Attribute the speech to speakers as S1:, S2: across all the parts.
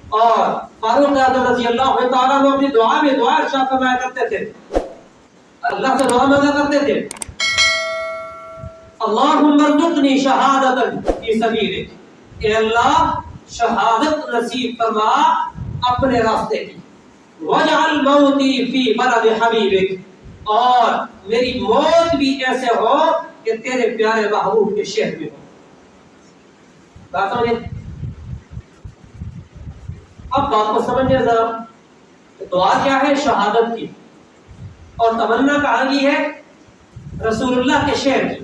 S1: اور فاروق اعظم رضی اللہ تعالیٰ عنہ اپنی دعا میں دعا ارشاد فرمایا کرتے تھے، اللہ سے دعا مانگا کرتے تھے، اللہم ارزقنی شہادتا فی سبیلک، اے اللہ شہادت نصیب فرما اپنے راستے کی، وَاجْعَلْ مَوْتِي فِي بَلَدِ حَبِیبِکَ، اور میری موت بھی ایسے ہو کہ تیرے پیارے محبوب کے شہر میں ہو۔ بات سمجھے؟ اب بات کو سمجھے ذرا، دعا کیا ہے؟ شہادت کی، اور تمنا کہاں کی ہے؟ رسول اللہ کے شہر کی۔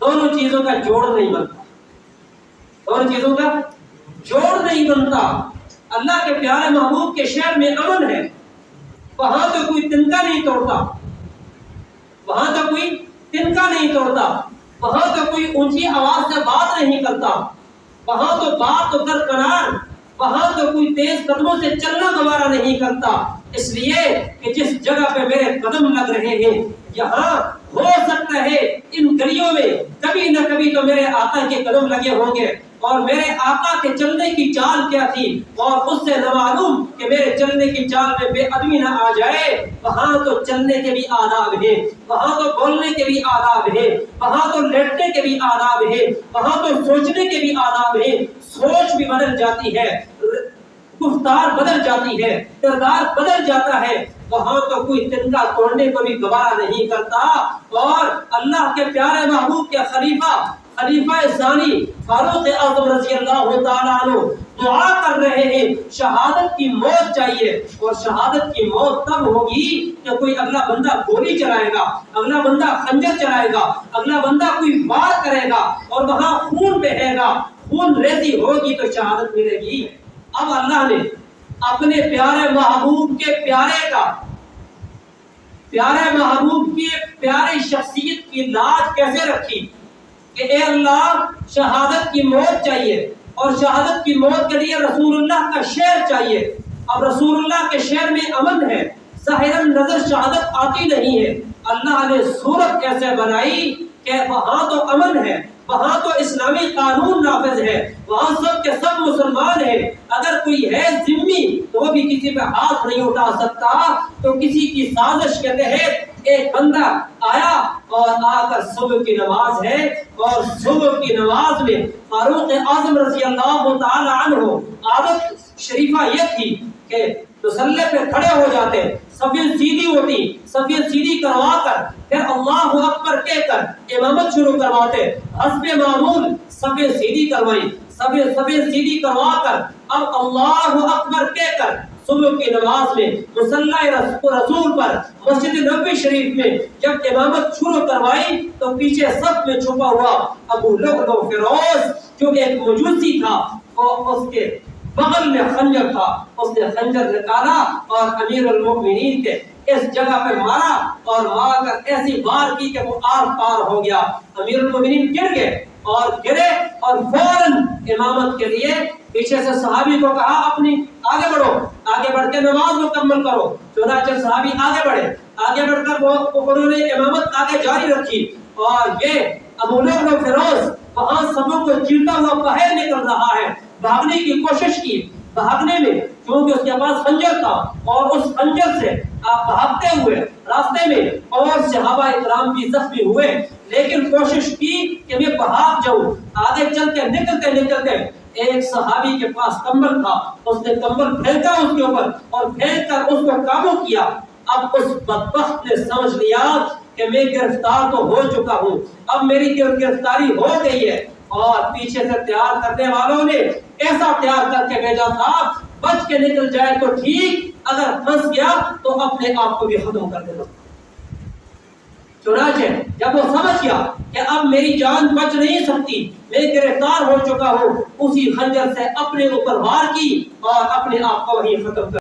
S1: دونوں چیزوں کا جوڑ نہیں بنتا، دونوں چیزوں کا جوڑ نہیں بنتا۔ اللہ کے پیارے محبوب کے شہر میں امن ہے، وہاں تو کوئی تنکا نہیں توڑتا، وہاں تو کوئی تنکا نہیں توڑتا، وہاں تو کوئی اونچی آواز سے بات نہیں کرتا، وہاں تو بات تو درکنار، وہاں تو کوئی تیز قدموں سے چلنا گوارا نہیں کرتا، اس لیے کہ جس جگہ پہ میرے قدم لگ رہے ہیں یہاں ہو سکتا ہے ان گلیوں میں کبھی نہ کبھی تو میرے آقا کے قدم لگے ہوں گے، اور میرے آقا کے چلنے کی چال کیا تھی، اور اس سے نہ معلوم کہ میرے چلنے کی چال میں بے ادبی نہ آ جائے۔ وہاں تو چلنے کے بھی آداب ہیں، وہاں تو بولنے کے بھی آداب ہیں، وہاں تو لیٹنے کے بھی آداب ہیں، وہاں تو سوچنے کے بھی آداب ہیں۔ سوچ بھی بدل جاتی ہے، گفتار بدل جاتی ہے، کردار بدل جاتا ہے، وہاں تو کوئی تنکا توڑنے کو بھی گوارا نہیں کرتا۔ اور اللہ کے پیارے محبوب کے خلیفہ ثانی فاروق اعظم رضی اللہ تعالیٰ عنہ دعا کر رہے ہیں، شہادت کی موت چاہیے، اور شہادت کی موت تب ہوگی کہ کوئی اگلا بندہ گولی چلائے گا، اگلا بندہ خنجر چلائے گا، اگلا بندہ کوئی وار کرے گا، اور وہاں خون بہے گا، خون ریزی ہوگی تو شہادت ملے گی۔ اب اللہ نے اپنے پیارے محبوب کے پیارے محبوب کی پیاری شخصیت کی لاج کیسے رکھی کہ اے اللہ شہادت کی موت چاہیے، اور شہادت کی موت کے لیے رسول اللہ کا شعر چاہیے۔ اب رسول اللہ کے شعر میں امن ہے، ظاہراً نظر شہادت آتی نہیں ہے، اللہ نے صورت ایسے بنائی کہ وہاں تو امن ہے، وہاں تو اسلامی قانون نافذ ہے، وہاں سب کے سب مسلمان ہیں، اگر کوئی ہے ذمہ تو وہ بھی کسی پہ ہاتھ نہیں اٹھا سکتا۔ تو کسی کی سازش کے تحت ایک بندہ آیا، اور آ کر صبح کی نماز ہے، اور صبح کی نماز میں فاروق اعظم رضی اللہ تعالی عنہ عادت شریفہ یہ تھی کہ مصلی پہ کھڑے ہو جاتے، صفیں سیدھی ہوتی، صفیں سیدھی کروا کر پھر اللہ اکبر کہہ کر امامت شروع کرواتے، حسب معمول صفیں سیدھی کروائی، صفیں سیدھی کروا کر اب اللہ اکبر کہہ کر صبح کی نماز میں مصلی رسول پر مسجد نبوی شریف میں جب امامت شروع کروائی تو پیچھے صف میں چھپا ہوا ابو لؤلؤ فیروز جو ایک مجوسی تھا، اور اس کے بغل میں خنجر تھا، اس نے خنجر نکالا اور امیر المؤمنین کے اس جگہ پہ مارا، اور مار کر ایسی وار کی کہ وہ آر پار ہو گیا۔ امیر المؤمنین گر گئے، اور گرے اور فوراً امامت کے لیے پیچھے سے صحابی کو کہا اپنی آگے بڑھو، آگے بڑھ کے نماز مکمل کرو۔ چنانچہ صحابی آگے بڑھے، آگے بڑھ کر وہ انہوں نے امامت آگے جاری رکھی، اور یہ ابو لؤلؤ فیروز وہاں سبوں کو چیرتا ہوا باہر نکل رہا ہے، بھاگنے کی کوشش کی، بھاگنے میں کیونکہ اس کے پاس خنجر تھا، اور اس خنجر سے آپ بھاگتے ہوئے راستے میں اور صحابہ اکرام بھی زخمی ہوئے، لیکن کوشش کی کہ میں بھاگ جاؤں۔ آگے چل کے نکلتے ایک صحابی کے پاس کمبل تھا، اس نے کمبل پھینکا اس کے اوپر، اور پھینک کر اس کو قابو کیا۔ اب اس بدبخت نے سمجھ لیا کہ میں گرفتار تو ہو چکا ہوں، اب میری گرفتاری ہو گئی ہے، اور پیچھے سے تیار کرنے والوں نے ایسا تیار کر کے بھیجا تھا بچ کے نکل جائے تو ٹھیک، اگر پھنس گیا تو اپنے آپ کو بھی ختم کر دینا۔ چنانچہ جب وہ سمجھ گیا کہ اب میری جان بچ نہیں سکتی، میں گرفتار ہو چکا ہوں، اسی خنجر سے اپنے اوپر وار کی اور اپنے آپ کو وہیں ختم کر